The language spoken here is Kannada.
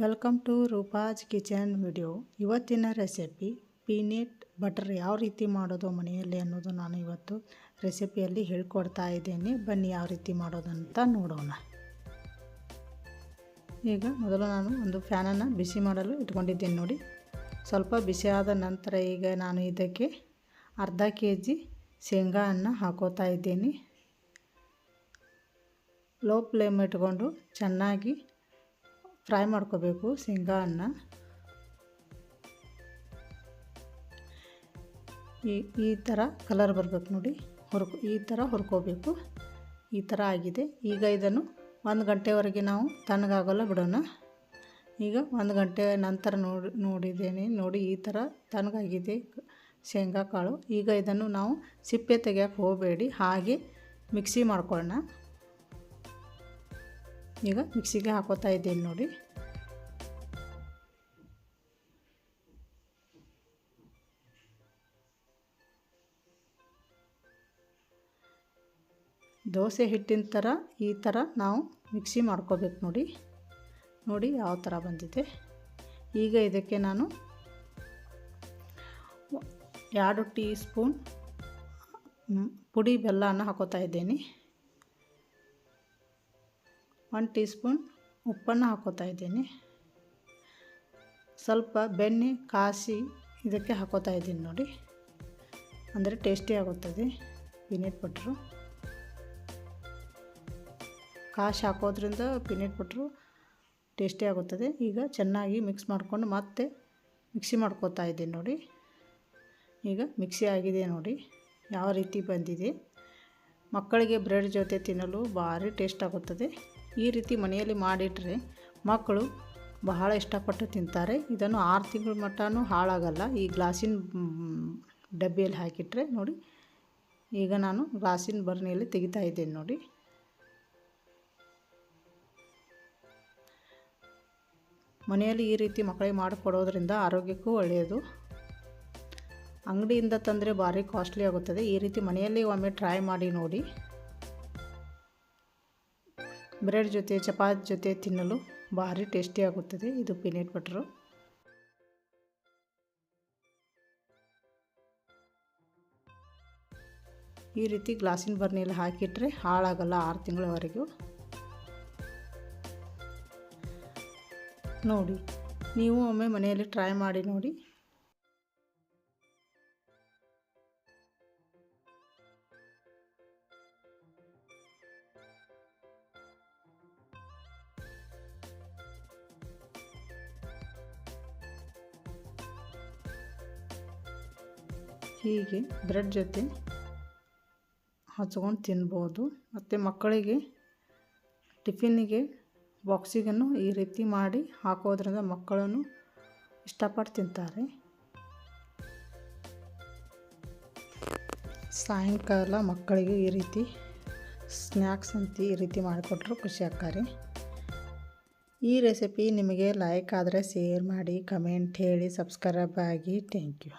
Welcome to Roopa's kitchen video. ಇವತ್ತಿನ ರೆಸಿಪಿ ಪೀನಟ್ ಬಟರ್ ಯಾವ ರೀತಿ ಮಾಡೋದು ಮನೆಯಲ್ಲಿ ಅನ್ನೋದು ನಾನು ಇವತ್ತು ರೆಸಿಪಿಯಲ್ಲಿ ಹೇಳ್ಕೊಡ್ತಾ ಇದ್ದೇನೆ. ಬನ್ನಿ ಯಾವ ರೀತಿ ಮಾಡೋದಂತ ನೋಡೋಣ. ಈಗ ಮೊದಲು ನಾನು ಒಂದು ಫ್ಯಾನನ್ನು ಬಿಸಿ ಮಾಡಲು ಇಟ್ಕೊಂಡಿದ್ದೇನೆ ನೋಡಿ. ಸ್ವಲ್ಪ ಬಿಸಿಯಾದ ನಂತರ ಈಗ ನಾನು ಇದಕ್ಕೆ ಅರ್ಧ kg ಶೇಂಗಾವನ್ನು ಹಾಕೋತಾ ಇದ್ದೇನೆ. ಲೋ ಫ್ಲೇಮ್ ಇಟ್ಕೊಂಡು ಚೆನ್ನಾಗಿ ಫ್ರೈ ಮಾಡ್ಕೋಬೇಕು ಶೇಂಗಾವನ್ನು. ಈ ಥರ ಕಲರ್ ಬರಬೇಕು ನೋಡಿ, ಈ ಥರ ಹುರ್ಕೋಬೇಕು. ಈ ಥರ ಆಗಿದೆ. ಈಗ ಇದನ್ನು 1 ಗಂಟೆವರೆಗೆ ನಾವು ತಣ್ಣಗಾಗಲ್ಲ ಬಿಡೋಣ. ಈಗ 1 ಗಂಟೆ ನಂತರ ನೋಡಿದ್ದೇನೆ ನೋಡಿ, ಈ ಥರ ತಣ್ಣಗಾಗಿದೆ ಶೇಂಗಾ ಕಾಳು. ಈಗ ಇದನ್ನು ನಾವು ಸಿಪ್ಪೆ ತೆಗೆಯೋಕ್ಕೆ ಹೋಗಬೇಡಿ, ಹಾಗೆ ಮಿಕ್ಸಿ ಮಾಡ್ಕೊಳ್ಳೋಣ. ಈಗ ಮಿಕ್ಸಿಗೆ ಹಾಕೋತಾ ಇದ್ದೀನಿ ನೋಡಿ. ದೋಸೆ ಹಿಟ್ಟಿನ ಥರ ಈ ಥರ ನಾವು ಮಿಕ್ಸಿ ಮಾಡ್ಕೋಬೇಕು ನೋಡಿ ಯಾವ ಥರ ಬಂದಿದೆ. ಈಗ ಇದಕ್ಕೆ ನಾನು 2 ಟೀ ಸ್ಪೂನ್ ಪುಡಿ ಬೆಲ್ಲವನ್ನು ಹಾಕೋತಾ ಇದ್ದೀನಿ. 1 ಟೀ ಸ್ಪೂನ್ ಉಪ್ಪನ್ನು ಹಾಕೋತಾ ಇದ್ದೀನಿ. ಸ್ವಲ್ಪ ಬೆಣ್ಣೆ ಕಾಸಿ ಇದಕ್ಕೆ ಹಾಕೋತಾ ಇದ್ದೀನಿ ನೋಡಿ, ಅಂದರೆ ಟೇಸ್ಟಿ ಆಗುತ್ತದೆ ಪೀನಟ್ ಬಟ್ರು. ಕಾಶಿ ಹಾಕೋದ್ರಿಂದ ಪೀನಟ್ ಬಟ್ರು ಟೇಸ್ಟಿ ಆಗುತ್ತದೆ. ಈಗ ಚೆನ್ನಾಗಿ ಮಿಕ್ಸ್ ಮಾಡಿಕೊಂಡು ಮತ್ತೆ ಮಿಕ್ಸಿ ಮಾಡ್ಕೋತಾ ಇದ್ದೀನಿ ನೋಡಿ. ಈಗ ಮಿಕ್ಸಿ ಆಗಿದೆ ನೋಡಿ ಯಾವ ರೀತಿ ಬಂದಿದೆ. ಮಕ್ಕಳಿಗೆ ಬ್ರೆಡ್ ಜೊತೆ ತಿನ್ನಲು ಭಾರಿ ಟೇಸ್ಟ್ ಆಗುತ್ತದೆ. ಈ ರೀತಿ ಮನೆಯಲ್ಲಿ ಮಾಡಿಟ್ರೆ ಮಕ್ಕಳು ಬಹಳ ಇಷ್ಟಪಟ್ಟು ತಿಂತಾರೆ. ಇದನ್ನು 6 ತಿಂಗಳ ಮಟ್ಟನೂ ಹಾಳಾಗಲ್ಲ ಈ ಗ್ಲಾಸಿನ ಡಬ್ಬಿಯಲ್ಲಿ ಹಾಕಿಟ್ರೆ ನೋಡಿ. ಈಗ ನಾನು ಗ್ಲಾಸಿನ ಬರ್ನಿಯಲ್ಲಿ ತೆಗಿತಾ ಇದ್ದೇನೆ ನೋಡಿ. ಮನೆಯಲ್ಲಿ ಈ ರೀತಿ ಮಕ್ಕಳಿಗೆ ಮಾಡಿಕೊಡೋದ್ರಿಂದ ಆರೋಗ್ಯಕ್ಕೂ ಒಳ್ಳೆಯದು. ಅಂಗಡಿಯಿಂದ ತಂದರೆ ಭಾರಿ ಕಾಸ್ಟ್ಲಿ ಆಗುತ್ತದೆ. ಈ ರೀತಿ ಮನೆಯಲ್ಲಿ ಒಮ್ಮೆ ಟ್ರೈ ಮಾಡಿ ನೋಡಿ. ಬ್ರೆಡ್ ಜೊತೆ ಚಪಾತಿ ಜೊತೆ ತಿನ್ನಲು ಭಾರಿ ಟೇಸ್ಟಿ ಆಗುತ್ತದೆ ಇದು ಪೀನಟ್ ಬಟರು. ಈ ರೀತಿ ಗ್ಲಾಸಿನ ಬರ್ನಿಯಲ್ಲಿ ಹಾಕಿಟ್ರೆ ಹಾಳಾಗಲ್ಲ 6 ತಿಂಗಳವರೆಗೂ. ನೋಡಿ, ನೀವು ಒಮ್ಮೆ ಮನೆಯಲ್ಲಿ ಟ್ರೈ ಮಾಡಿ ನೋಡಿ. ಹೀಗೆ ಬ್ರೆಡ್ ಜೊತೆ ಹಚ್ಕೊಂಡು ತಿನ್ಬೋದು. ಮತ್ತು ಮಕ್ಕಳಿಗೆ ಟಿಫಿನ್ನಿಗೆ ಬಾಕ್ಸಿಗೂ ಈ ರೀತಿ ಮಾಡಿ ಹಾಕೋದ್ರಿಂದ ಮಕ್ಕಳನ್ನು ಇಷ್ಟಪಟ್ಟು ತಿಂತಾರೆ. ಸಾಯಂಕಾಲ ಮಕ್ಕಳಿಗೆ ಈ ರೀತಿ ಸ್ನ್ಯಾಕ್ಸ್ ಅಂತ ಈ ರೀತಿ ಮಾಡಿಕೊಟ್ರು ಖುಷಿ ಆಗ್ತಾರೆ. ಈ ರೆಸಿಪಿ ನಿಮಗೆ ಲೈಕ್ ಆದರೆ ಶೇರ್ ಮಾಡಿ, ಕಮೆಂಟ್ ಹೇಳಿ, ಸಬ್ಸ್ಕ್ರೈಬ್ ಆಗಿ. Thank you.